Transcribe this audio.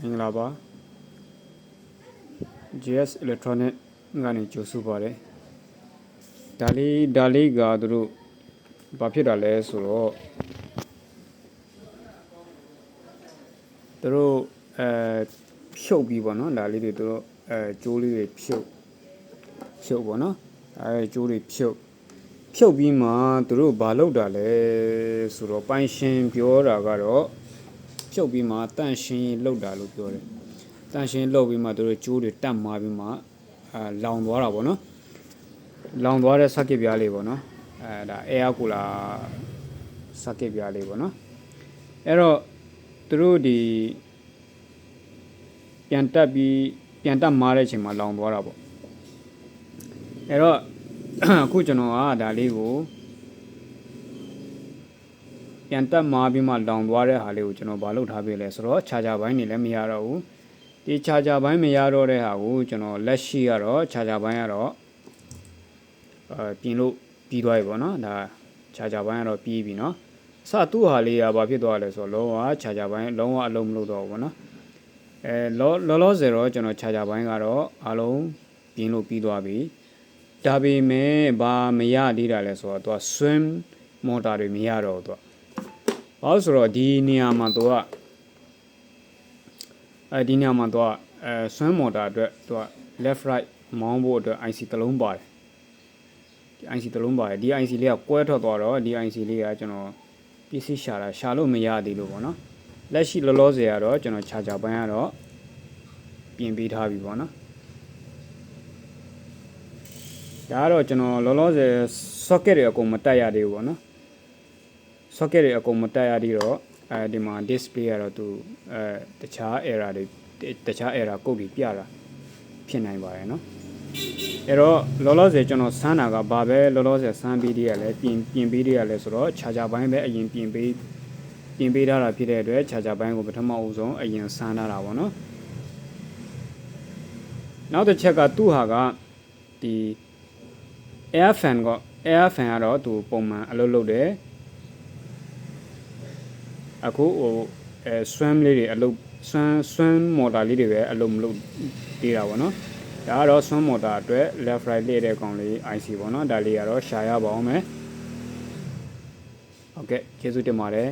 မင်္ဂလာပါ GS Electronic ကနေကြိုဆိုပါတယ်ဒါလေးကသူတို့ဘာဖြစ်တာလဲဆိုတော့သူတို့ဖြုတ်ပြီးပေါ့နော်ဒါလေးတွေသူတို့ကြိုးလေးတွေဖြုတ်ပေါ့နော်ကြိုးတွေဖြုတ်ပြီးမှသူတို့ဘာလုပ်တာလဲဆိုတော့ပိုင်ရှင်ပြောတာကတော့ဖြုတ်ပြီးမှတန့်ရှင်းလုပ်တာလို့ပြောတယ်တန့်ရှင်းလုပ်ပြီးမှသူတို့ကြိုးတွေတတ်မှာပြီးမှလောင်သွားတာပေါ့နော်လောင်သွားတဲ့ circuit ပြားလေးပေါ့နော်ဒါ air cooler circuit ပြားလေးပေါ့နော်အဲ့တော့သူတို့ဒီပြန်တက်မားတဲ့အချိန်မှာလောင်သွားတာပေါ့အဲ့တော့အခုကျွန်တော်ကဒါလေးကိုပြန်တက်မားပြီးမှလောင်သွားတဲ့ဟာလေးကိုကျွန်တော်ဘာလုပ်ထားပေးလဲဆိုတော့ charger ဘိုင်းနေလည်းမရတော့ဘူးဒီ charger ဘိုင်းမရတော့တဲ့ဟာကိုကျွန်တော်လက်ရှိကတော့ charger ဘိုင်းကတော့ပြင်လို့ပြီးသွားပြီပေါ့နော်ဒါ charger ဘိုင်းကတော့ပြီးပြီနော်စသူ့ဟာလေးကဘာဖြစ်သွားလဲဆိုတော့လုံးဝ charger ဘိုင်းလုံးဝအလုံးမလုပ်တော့ဘူးပေါ့နော်လောဆယ်တော့ကျွန်တော် charger ဘိုင်းကတော့အလုံးပြင်လို့ပြီးသွားပြီဒါပေမဲ့ဘာမရသေးတာလဲဆိုတော့သူက swim motor တွေမရတော့ဘူးသူကဘာလို့ဆိုတော့ဒီနေရာမှာသူကဒီနေရာမှာသူကswim motor အတွက်သူက left right မောင်းဖို့အတွက် IC တစ်လုံးပါတယ်ဒီ IC တစ်လုံးပါတယ်ဒီ IC လေးကကွဲထွက်သွားတော့ဒီ IC လေးကကျွန်တော်ပစ္စည်းရှာလို့မရသေးလို့ပေါ့နော်လက်ရှိလောလောဆယ်ကတော့ကျွန်တော် charger ဘိုင်းကတော့ပြင်ပေးထားပြီပေါ့နော်ဒါကတော့ကျွန်တော်လောလောဆယ် socket တွေအကုန်မတက်ရသေးဘူးပေါ့နော် socket တွေအကုန်မတက်ရသေးတော့ဒီမှာ display ကတော့သူတခြား error ကုတ်ပြီးပြတာဖြစ်နိုင်ပါတယ်เนาะအဲ့တော့လောလောဆယ်ကျွန်တော်စမ်းတာကဘာပဲလောလောဆယ်စမ်းပြီးတည်းရလဲပြင်ပေးတည်းရလဲဆိုတော့ charger ဘိုင်းပဲအရင်ပြင်ပေးထားတာဖြစ်တဲ့အတွက် charger ဘိုင်းကိုပထမအဦးဆုံးအရင်စမ်းထားတာပေါ့เนาะနောက်တစ်ချက်ကသူ့ဟာကဒီ air fan ကတော့သူပုံမှန်အလုပ်လုပ်တယ်အခုဟိုswim လေးတွေအလုပ်swim motor လေးတွေပဲအလုပ်မလုပ်သေးတာပေါ့နော်ဒါကတော့ swim motor အတွက် left right လေးတဲ့ကောင်လေး IC ပေါ့နော်ဒါလေးကတော့ရှာရပါအောင်မယ်ဟုတ်ကဲ့ကျေးဇူးတင်ပါတယ်